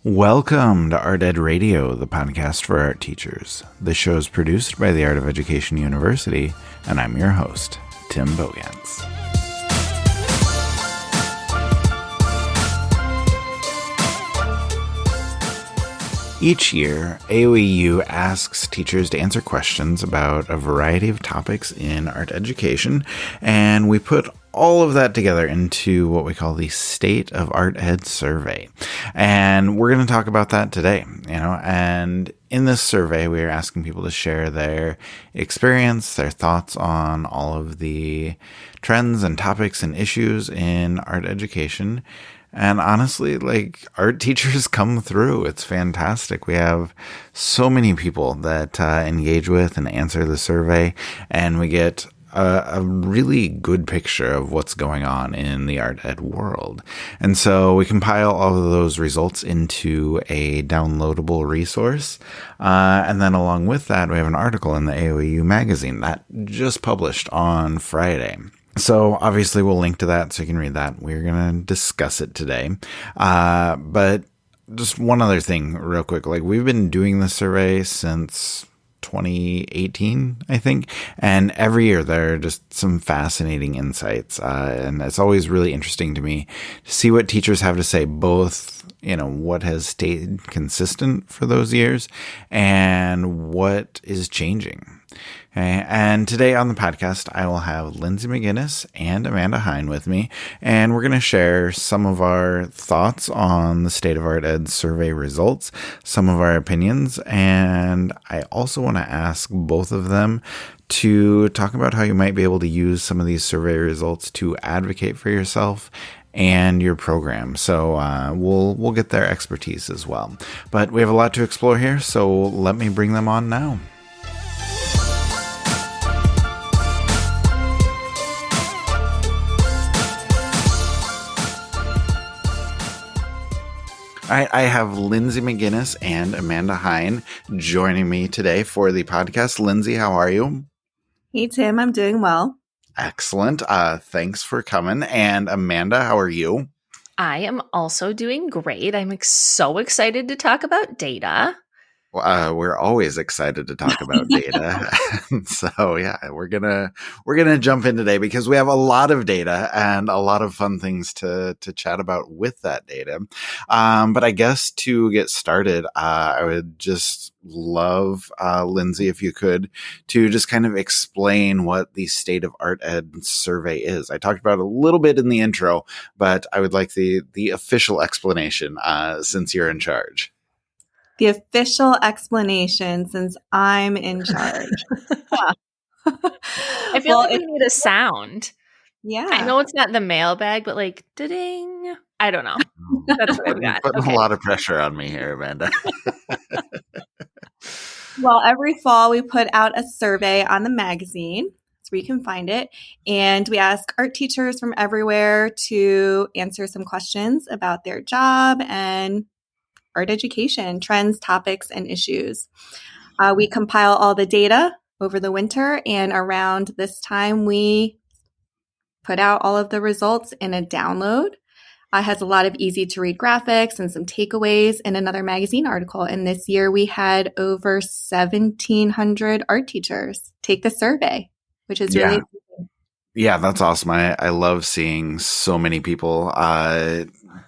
Welcome to Art Ed Radio, the podcast for art teachers. The show is produced by the Art of Education University, and I'm your host, Tim Bogans. Each year, AOEU asks teachers to answer questions about a variety of topics in art education, and we put all of that together into what we call the State of Art Ed Survey. And we're going to talk about that today, and in this survey, we are asking people to share their experience, their thoughts on all of the trends and topics and issues in art education. And honestly, art teachers come through. It's fantastic. We have so many people that engage with and answer the survey, and we get a really good picture of what's going on in the art ed world. And so we compile all of those results into a downloadable resource. And then along with that, we have an article in the AOEU Magazine that just published on Friday. So obviously we'll link to that so you can read that. We're going to discuss it today. But just one other thing real quick. We've been doing this survey since 2018, I think. And every year there are just some fascinating insights. And it's always really interesting to me to see what teachers have to say, both, what has stayed consistent for those years and what is changing. Okay. And today on the podcast, I will have Lindsey McGinnis and Amanda Heyn with me, and we're going to share some of our thoughts on the State of Art Ed survey results, some of our opinions, and I also want to ask both of them to talk about how you might be able to use some of these survey results to advocate for yourself and your program. So we'll get their expertise as well. But we have a lot to explore here, so let me bring them on now. All right, I have Lindsey McGinnis and Amanda Heyn joining me today for the podcast. Lindsey, how are you? Hey, Tim, I'm doing well. Excellent. Thanks for coming. And Amanda, how are you? I am also doing great. I'm so excited to talk about data. We're always excited to talk about data. So yeah, we're gonna jump in today because we have a lot of data and a lot of fun things to chat about with that data. But I guess to get started, I would just love, Lindsey, if you could, to just kind of explain what the State of Art Ed survey is. I talked about it a little bit in the intro, but I would like the official explanation, since you're in charge. The official explanation, since I'm in charge. I feel like we need a sound. Yeah. I know it's not the mailbag, but ding. I don't know. That's what I've got. Putting a lot of pressure on me here, Amanda. Well, every fall we put out a survey on the magazine. That's where you can find it. And we ask art teachers from everywhere to answer some questions about their job and art education, trends, topics, and issues. We compile all the data over the winter, and around this time, we put out all of the results in a download. It has a lot of easy-to-read graphics and some takeaways in another magazine article. And this year, we had over 1,700 art teachers take the survey, which is really exciting. Yeah, that's awesome. I love seeing so many people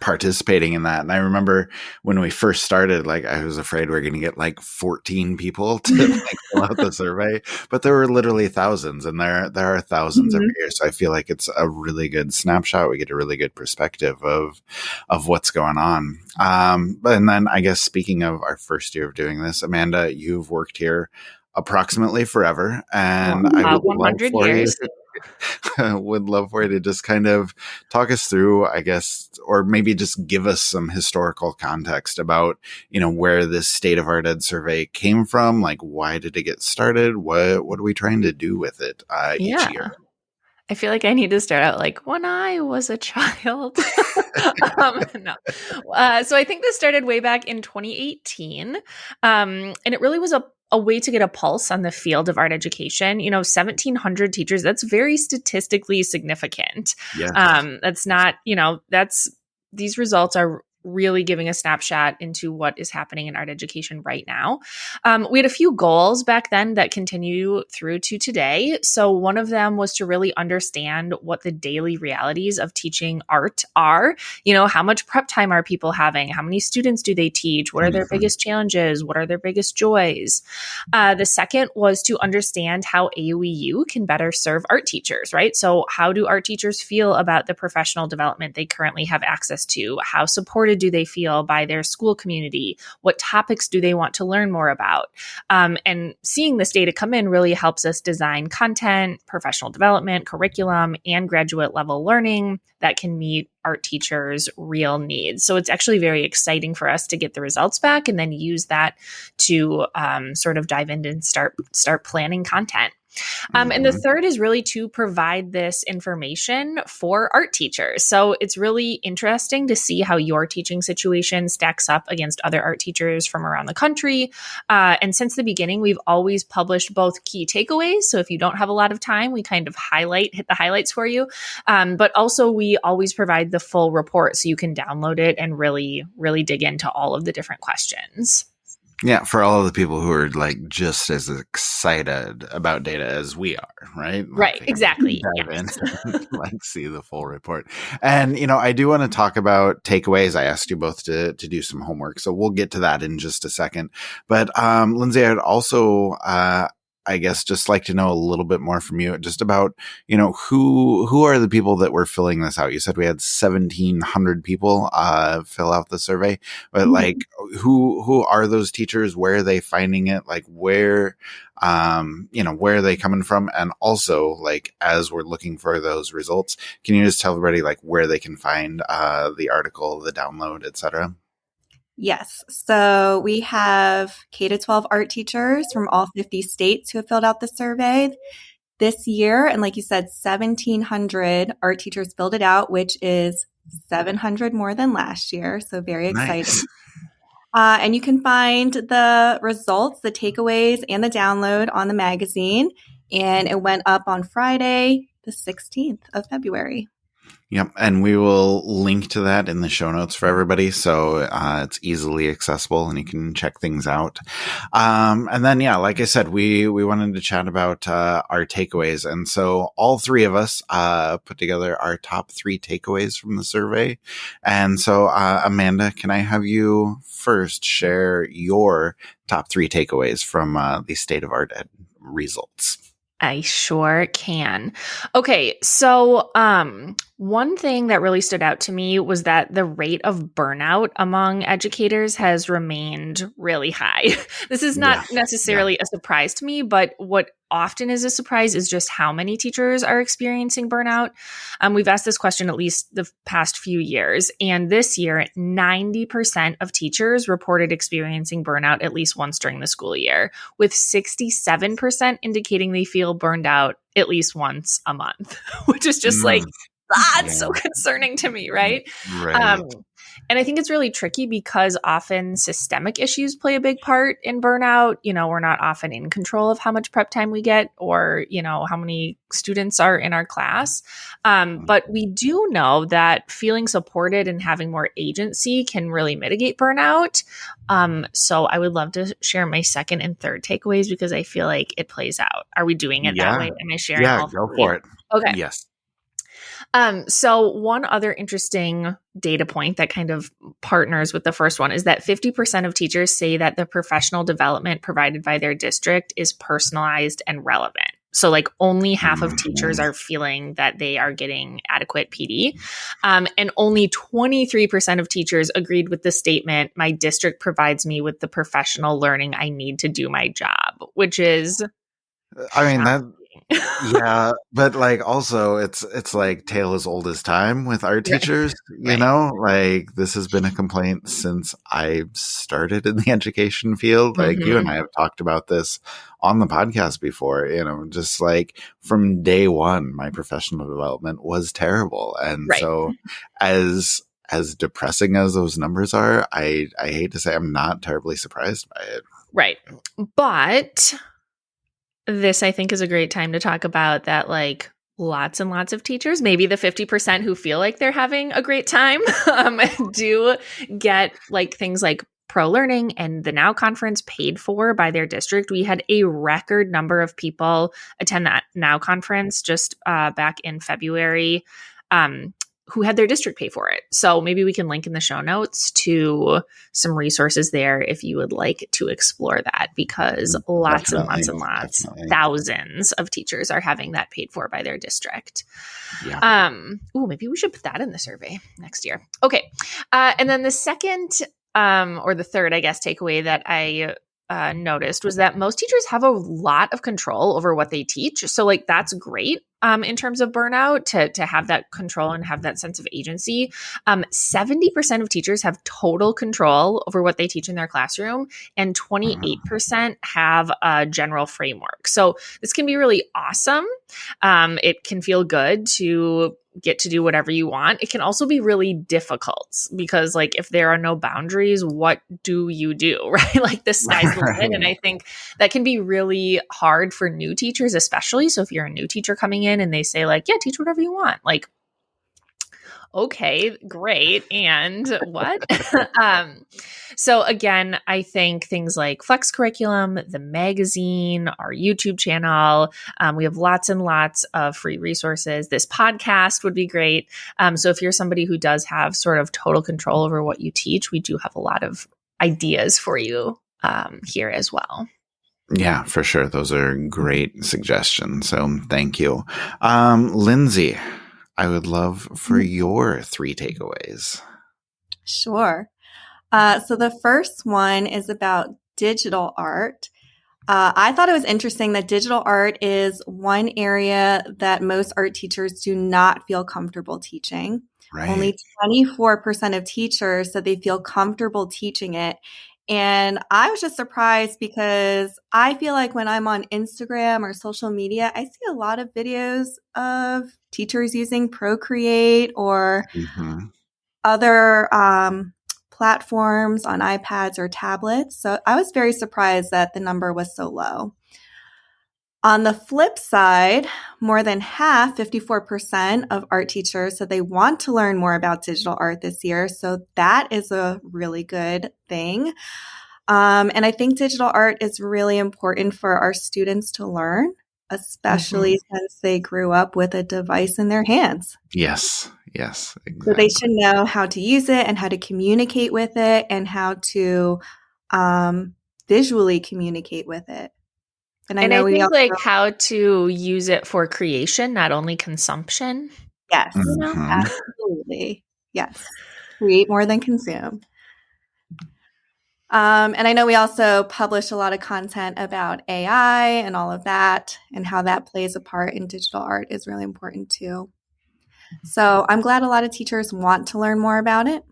participating in that. And I remember when we first started, I was afraid we were going to get 14 people to fill out the survey, but there were literally thousands, and there are thousands every year. So I feel like it's a really good snapshot. We get a really good perspective of what's going on. And then I guess speaking of our first year of doing this, Amanda, you've worked here approximately forever, and I would 100 years. Would love for you to just kind of talk us through, I guess, or maybe just give us some historical context about, where this State of Art Ed survey came from. Why did it get started? What are we trying to do with it each year? I feel like I need to start out when I was a child. No. So I think this started way back in 2018. And it really was a way to get a pulse on the field of art education. 1,700 teachers, that's very statistically significant. Yeah. That's not, these results are really giving a snapshot into what is happening in art education right now. We had a few goals back then that continue through to today. So one of them was to really understand what the daily realities of teaching art are. How much prep time are people having? How many students do they teach? What are their biggest challenges? What are their biggest joys? The second was to understand how AOEU can better serve art teachers, right? So how do art teachers feel about the professional development they currently have access to? How supported do they feel by their school community? What topics do they want to learn more about? And seeing this data come in really helps us design content, professional development, curriculum, and graduate level learning that can meet art teachers' real needs. So it's actually very exciting for us to get the results back and then use that to sort of dive in and start planning content. And the third is really to provide this information for art teachers. So it's really interesting to see how your teaching situation stacks up against other art teachers from around the country. And since the beginning, we've always published both key takeaways. So if you don't have a lot of time, we kind of hit the highlights for you. But also we always provide the full report so you can download it and really, really dig into all of the different questions. Yeah, for all of the people who are just as excited about data as we are, right? Right, exactly. Dive in and see the full report. And, I do want to talk about takeaways. I asked you both to do some homework, so we'll get to that in just a second. But, Lindsey, I'd also, I guess, just like to know a little bit more from you just about, who are the people that were filling this out? You said we had 1,700 people fill out the survey, but who are those teachers? Where are they finding it? Where are they coming from? And also, as we're looking for those results, can you just tell everybody where they can find the article, the download, etc.? Yes. So we have K-12 art teachers from all 50 states who have filled out the survey this year. And like you said, 1,700 art teachers filled it out, which is 700 more than last year. So very exciting. Nice. And you can find the results, the takeaways, and the download on the magazine. And it went up on Friday, the 16th of February. Yep. And we will link to that in the show notes for everybody. So it's easily accessible and you can check things out. And then, like I said, we wanted to chat about our takeaways. And so all three of us put together our top 3 takeaways from the survey. And so, Amanda, can I have you first share your top 3 takeaways from the State of Art Ed results? I sure can. Okay, so one thing that really stood out to me was that the rate of burnout among educators has remained really high. This is not necessarily a surprise to me, but what often is a surprise is just how many teachers are experiencing burnout. We've asked this question at least the past few years, and this year, 90% of teachers reported experiencing burnout at least once during the school year, with 67% indicating they feel burned out at least once a month, which is just that's so concerning to me, right? Right. And I think it's really tricky because often systemic issues play a big part in burnout. We're not often in control of how much prep time we get or, how many students are in our class. But we do know that feeling supported and having more agency can really mitigate burnout. So I would love to share my second and third takeaways because I feel like it plays out. Are we doing it that way? Am I sharing all go three? for it. Okay. Yes. So one other interesting data point that kind of partners with the first one is that 50% of teachers say that the professional development provided by their district is personalized and relevant. So only half of teachers are feeling that they are getting adequate PD. And only 23% of teachers agreed with the statement, my district provides me with the professional learning I need to do my job, which is... yeah, but also it's tale as old as time with art teachers, this has been a complaint since I started in the education field. You and I have talked about this on the podcast before, just from day one, my professional development was terrible. And so as depressing as those numbers are, I hate to say I'm not terribly surprised by it. Right. But this, I think, is a great time to talk about that, lots and lots of teachers, maybe the 50% who feel like they're having a great time, do get like things like Pro Learning and the Now conference paid for by their district. We had a record number of people attend that Now conference just back in February, who had their district pay for it. So maybe we can link in the show notes to some resources there if you would like to explore that, because lots and lots and lots, thousands of teachers are having that paid for by their district. Yeah. Maybe we should put that in the survey next year. Okay. And then the second or the third, I guess, takeaway that I noticed was that most teachers have a lot of control over what they teach. So like, that's great. In terms of burnout, to have that control and have that sense of agency. 70% of teachers have total control over what they teach in their classroom, and 28% have a general framework. So this can be really awesome. It can feel good to get to do whatever you want. It can also be really difficult because like if there are no boundaries, what do you do, right? Like the sky's the limit. And I think that can be really hard for new teachers, especially. So if you're a new teacher coming in and they say like, yeah, teach whatever you want. Like, okay, great. And what? So again, I think things like Flex Curriculum, the magazine, our YouTube channel, we have lots and lots of free resources. This podcast would be great. So if you're somebody who does have sort of total control over what you teach, we do have a lot of ideas for you here as well. Yeah, for sure. Those are great suggestions. So thank you. Lindsey, I would love for your 3 takeaways. Sure. So the first one is about digital art. I thought it was interesting that digital art is one area that most art teachers do not feel comfortable teaching. Right. Only 24% of teachers said they feel comfortable teaching it. And I was just surprised because I feel like when I'm on Instagram or social media, I see a lot of videos of teachers using Procreate or other platforms on iPads or tablets. So I was very surprised that the number was so low. On the flip side, more than half, 54% of art teachers said they want to learn more about digital art this year. So that is a really good thing. And I think digital art is really important for our students to learn, especially since they grew up with a device in their hands. Yes, exactly. So they should know how to use it and how to communicate with it and how to visually communicate with it. And I know I think like how to use it for creation, not only consumption. Yes, absolutely. Yes. Create more than consume. And I know we also publish a lot of content about AI and all of that, and how that plays a part in digital art is really important too. So I'm glad a lot of teachers want to learn more about it.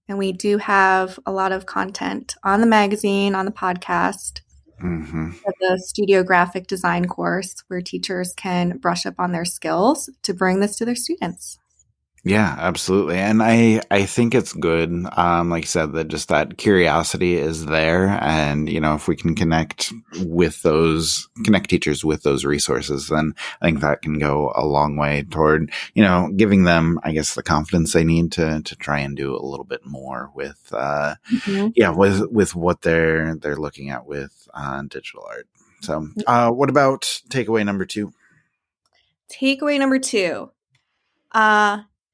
And we do have a lot of content on the magazine, on the podcast, the studio graphic design course where teachers can brush up on their skills to bring this to their students. Yeah, absolutely. And I think it's good, like you said, that just that curiosity is there. And, you know, if we can connect teachers with those resources, then I think that can go a long way toward, you know, giving them, I guess, the confidence they need to try and do a little bit more with, with what they're looking at with digital art. So what about takeaway number 2? Takeaway number 2.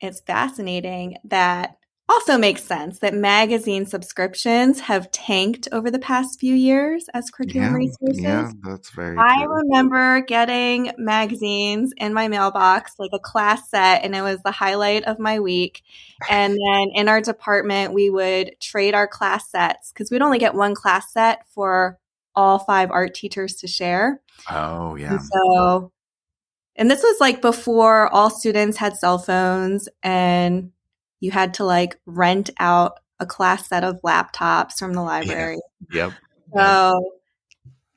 It's fascinating that also makes sense that magazine subscriptions have tanked over the past few years as curriculum resources. Yeah, that's very true. I remember getting magazines in my mailbox, like a class set, and it was the highlight of my week. And then in our department, we would trade our class sets because we'd only get one class set for all 5 art teachers to share. Oh, yeah. And this was like before all students had cell phones and you had to like rent out a class set of laptops from the library. Yep. So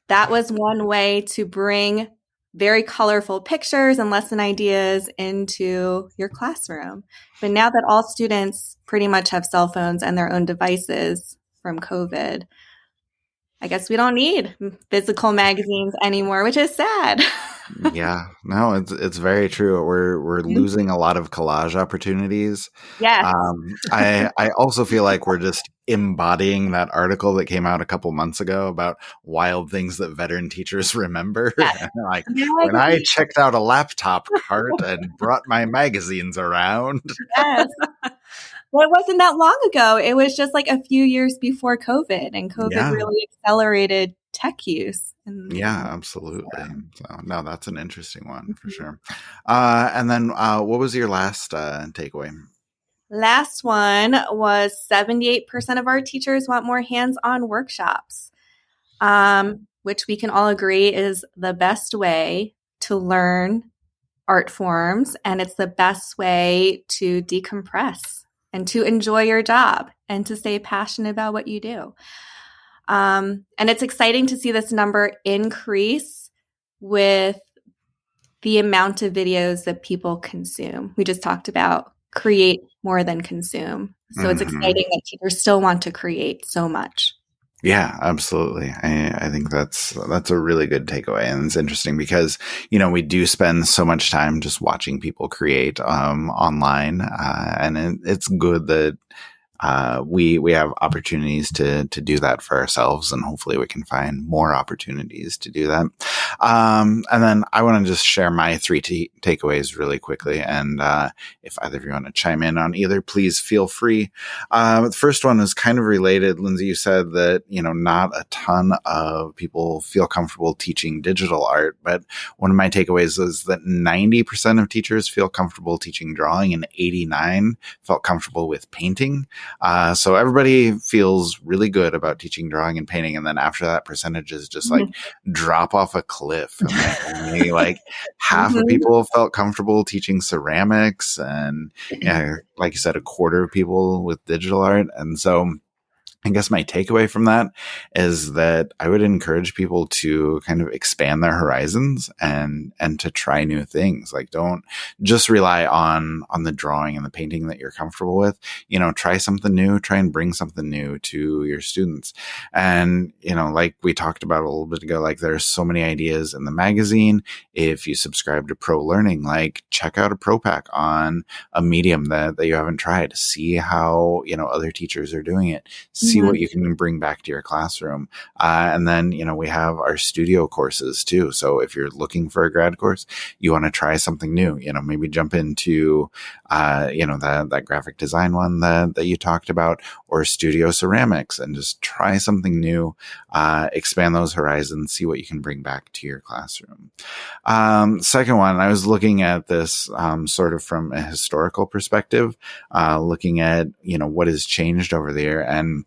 that was one way to bring very colorful pictures and lesson ideas into your classroom. But now that all students pretty much have cell phones and their own devices from COVID, I guess we don't need physical magazines anymore, which is sad. Yeah, no, it's very true. We're losing a lot of collage opportunities. Yes. I also feel like we're just embodying that article that came out a couple months ago about wild things that veteran teachers remember. Yes. And like, when I checked out a laptop cart and brought my magazines around. Yes. Well, it wasn't that long ago. It was just like a few years before COVID, and COVID Yeah. really accelerated tech use. Yeah, absolutely. So, no, that's an interesting one for sure. And then what was your last takeaway? Last one was 78% of our teachers want more hands-on workshops, which we can all agree is the best way to learn art forms, and it's the best way to decompress and to enjoy your job and to stay passionate about what you do. And it's exciting to see this number increase with the amount of videos that people consume. We just talked about create more than consume. So it's exciting that teachers still want to create so much. Yeah, absolutely. I think that's a really good takeaway. And it's interesting because, you know, we do spend so much time just watching people create online. And it's good that we have opportunities to do that for ourselves, and hopefully we can find more opportunities to do that. And then I want to just share my three takeaways really quickly. And if either of you want to chime in on either, please feel free. The first one is kind of related. Lindsey, you said that, you know, not a ton of people feel comfortable teaching digital art, but one of my takeaways is that 90% of teachers feel comfortable teaching drawing and 89 felt comfortable with painting. So everybody feels really good about teaching drawing and painting. And then after that, percentages just like drop off a cliff. And maybe like half of people felt comfortable teaching ceramics, and like you said, a quarter of people with digital art. And so I guess my takeaway from that is that I would encourage people to kind of expand their horizons and to try new things. Like, don't just rely on the drawing and the painting that you're comfortable with. You know, try something new, try and bring something new to your students. And, you know, like we talked about a little bit ago, like there's so many ideas in the magazine. If you subscribe to Pro Learning, like check out a Pro Pack on a medium that you haven't tried. See how, you know, other teachers are doing it. See what you can bring back to your classroom. And then, you know, we have our studio courses too. So if you're looking for a grad course, you want to try something new, you know, maybe jump into, you know, that graphic design one that you talked about, or studio ceramics, and just try something new, expand those horizons, see what you can bring back to your classroom. Second one, I was looking at this sort of from a historical perspective, looking at, you know, what has changed over there. And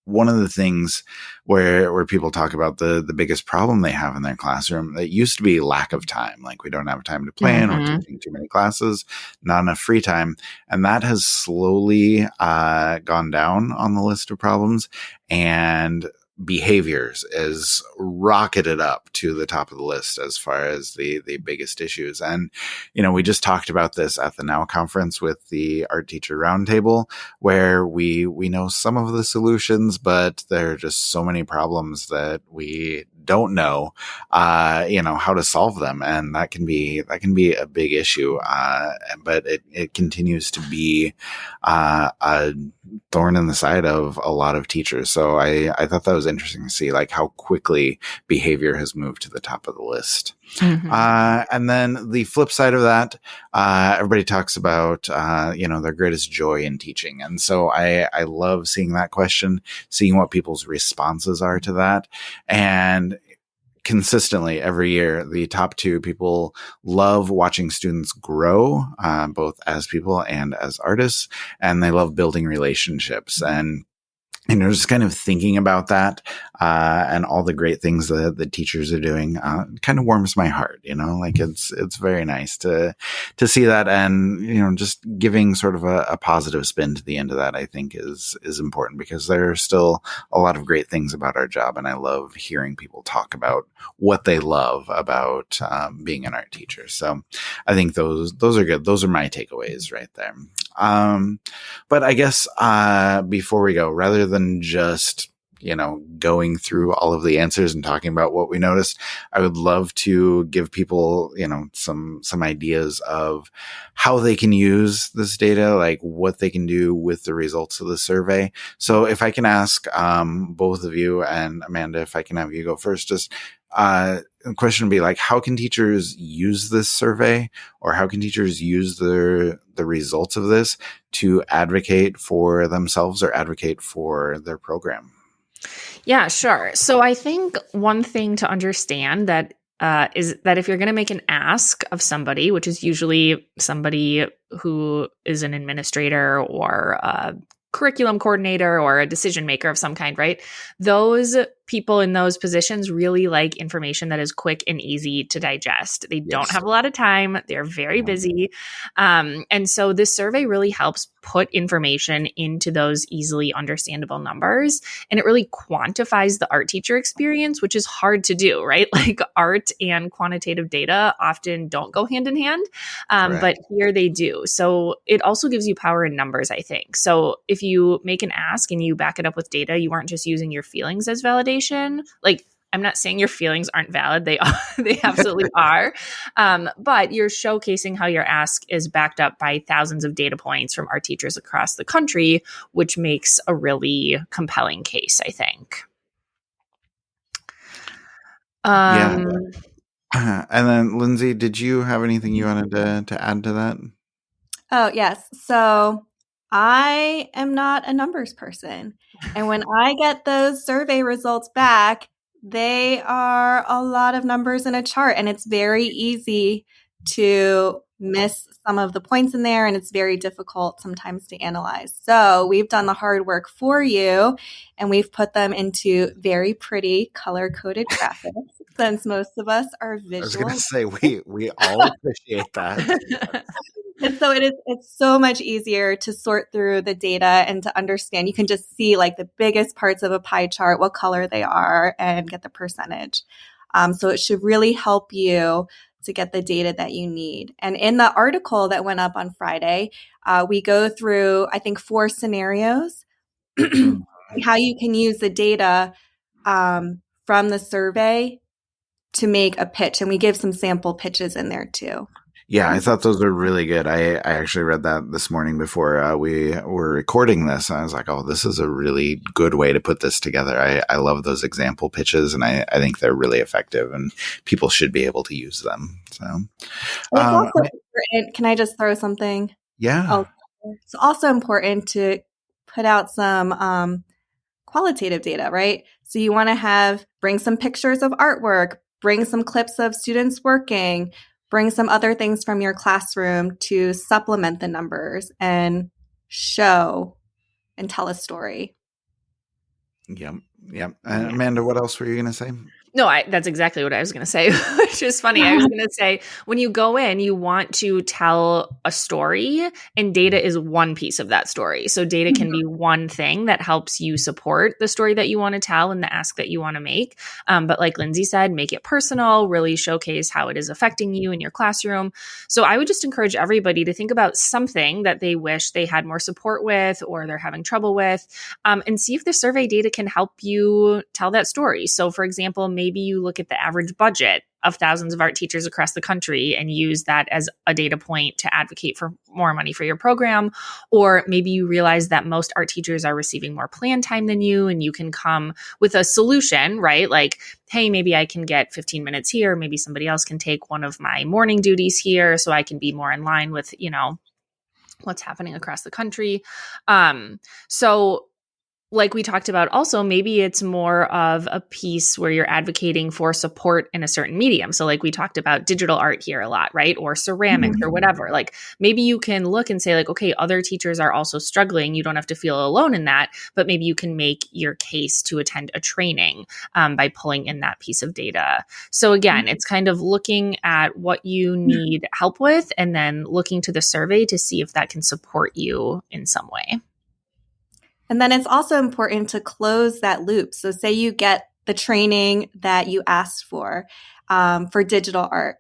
one of the things where people talk about the biggest problem they have in their classroom, that used to be lack of time. Like, we don't have time to plan, we're teaching too many classes, not enough free time. And that has slowly gone down on the list of problems, and behaviors is rocketed up to the top of the list as far as the biggest issues. And, you know, we just talked about this at the NOW conference with the Art Teacher Roundtable, where we know some of the solutions, but there are just so many problems that we don't know, you know, how to solve them. And that can be a big issue. But it continues to be, a thorn in the side of a lot of teachers. So I thought that was interesting to see, like, how quickly behavior has moved to the top of the list. And then the flip side of that, everybody talks about, you know, their greatest joy in teaching. And so I love seeing that question, seeing what people's responses are to that. And consistently every year, the top two people love watching students grow, both as people and as artists, and they love building relationships. And you know, just kind of thinking about that, and all the great things that the teachers are doing, kind of warms my heart, you know, like it's very nice to see that. And, you know, just giving sort of a positive spin to the end of that, I think is important, because there are still a lot of great things about our job. And I love hearing people talk about what they love about, being an art teacher. So I think those are good. Those are my takeaways right there. But I guess, before we go, rather than just, going through all of the answers and talking about what we noticed. I would love to give people, some ideas of how they can use this data, like what they can do with the results of the survey. So if I can ask both of you, and Amanda, if I can have you go first, just the question would be like, how can teachers use this survey, or how can teachers use the results of this to advocate for themselves or advocate for their program? Yeah, sure. So I think one thing to understand that is that if you're going to make an ask of somebody, which is usually somebody who is an administrator or a curriculum coordinator or a decision maker of some kind, right? Those people in those positions really like information that is quick and easy to digest. They don't have a lot of time. They're very busy. And so this survey really helps put information into those easily understandable numbers. And it really quantifies the art teacher experience, which is hard to do, right? Like art and quantitative data often don't go hand in hand, but here they do. So it also gives you power in numbers, I think. So if you make an ask and you back it up with data, you aren't just using your feelings as validation. Like, I'm not saying your feelings aren't valid. They are. They absolutely are. But you're showcasing how your ask is backed up by thousands of data points from art teachers across the country, which makes a really compelling case, I think. And then Lindsey, did you have anything you wanted to add to that? Oh, yes. So I am not a numbers person. And when I get those survey results back, they are a lot of numbers in a chart, and it's very easy to miss some of the points in there, and it's very difficult sometimes to analyze. So we've done the hard work for you, and we've put them into very pretty color-coded graphics, since most of us are visual. I was going to say, we all appreciate that. And so it's so much easier to sort through the data and to understand. You can just see like the biggest parts of a pie chart, what color they are, and get the percentage. So it should really help you to get the data that you need. And in the article that went up on Friday, we go through, I think, 4 scenarios, how you can use the data from the survey to make a pitch. And we give some sample pitches in there too. Yeah, I thought those were really good. I actually read that this morning before we were recording this. I was like, oh, this is a really good way to put this together. I love those example pitches, and I think they're really effective, and people should be able to use them. So, also important. Can I just throw something? Yeah. It's also important to put out some qualitative data, right? So you want to bring some pictures of artwork, bring some clips of students working, bring some other things from your classroom to supplement the numbers and show and tell a story. Yep. And Amanda, what else were you going to say? No, that's exactly what I was going to say, which is funny. I was going to say, when you go in, you want to tell a story, and data is one piece of that story. So data can be one thing that helps you support the story that you want to tell and the ask that you want to make. But like Lindsey said, make it personal, really showcase how it is affecting you in your classroom. So I would just encourage everybody to think about something that they wish they had more support with, or they're having trouble with, and see if the survey data can help you tell that story. So for example, maybe you look at the average budget of thousands of art teachers across the country and use that as a data point to advocate for more money for your program. Or maybe you realize that most art teachers are receiving more plan time than you, and you can come with a solution, right? Like, hey, maybe I can get 15 minutes here. Maybe somebody else can take one of my morning duties here so I can be more in line with, what's happening across the country. So like we talked about, also, maybe it's more of a piece where you're advocating for support in a certain medium. So like we talked about digital art here a lot, right? Or ceramics or whatever. Like maybe you can look and say like, okay, other teachers are also struggling. You don't have to feel alone in that, but maybe you can make your case to attend a training by pulling in that piece of data. So again, it's kind of looking at what you need help with and then looking to the survey to see if that can support you in some way. And then it's also important to close that loop. So say you get the training that you asked for digital art.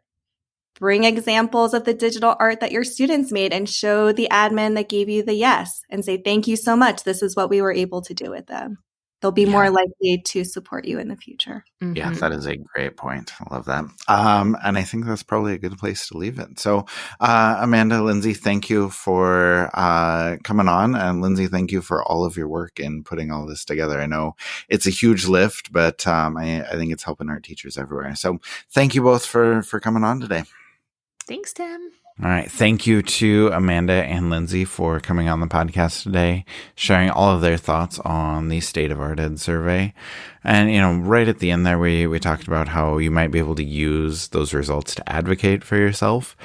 Bring examples of the digital art that your students made and show the admin that gave you the yes and say, thank you so much. This is what we were able to do with them. they'll be more likely to support you in the future. Mm-hmm. Yeah, that is a great point. I love that. And I think that's probably a good place to leave it. So, Amanda, Lindsey, thank you for coming on. And Lindsey, thank you for all of your work in putting all this together. I know it's a huge lift, but I think it's helping art teachers everywhere. So thank you both for coming on today. Thanks, Tim. All right. Thank you to Amanda and Lindsey for coming on the podcast today, sharing all of their thoughts on the State of Art Ed survey. And, right at the end there, we talked about how you might be able to use those results to advocate for yourself.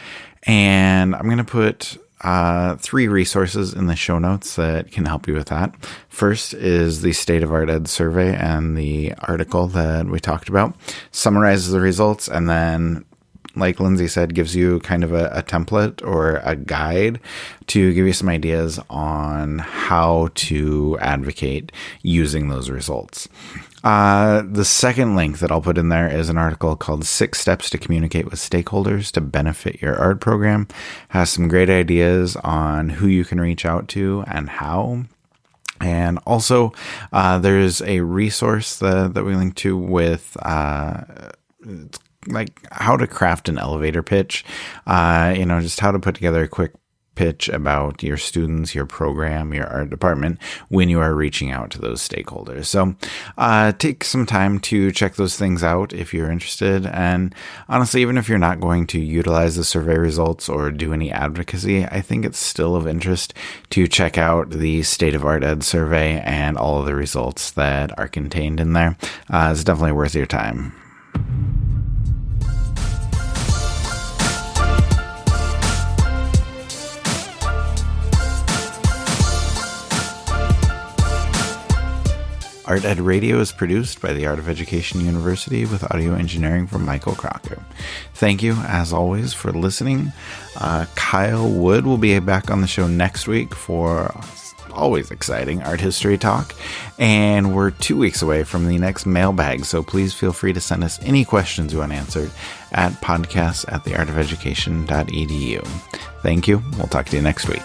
And I'm going to put 3 resources in the show notes that can help you with that. First is the State of Art Ed survey, and the article that we talked about summarizes the results, and then, like Lindsey said, gives you kind of a template or a guide to give you some ideas on how to advocate using those results. The second link that I'll put in there is an article called 6 Steps to Communicate with Stakeholders to Benefit Your Art Program. Has some great ideas on who you can reach out to and how. And also, there's a resource that we link to with like how to craft an elevator pitch, just how to put together a quick pitch about your students, your program, your art department when you are reaching out to those stakeholders. So take some time to check those things out if you're interested. And honestly, even if you're not going to utilize the survey results or do any advocacy, I think it's still of interest to check out the State of Art Ed survey and all of the results that are contained in there. It's definitely worth your time. Art Ed Radio is produced by the Art of Education University with audio engineering from Michael Crocker. Thank you, as always, for listening. Kyle Wood will be back on the show next week for always exciting art history talk. And we're 2 weeks away from the next mailbag, so please feel free to send us any questions you want answered at podcasts@theartofeducation.edu. Thank you. We'll talk to you next week.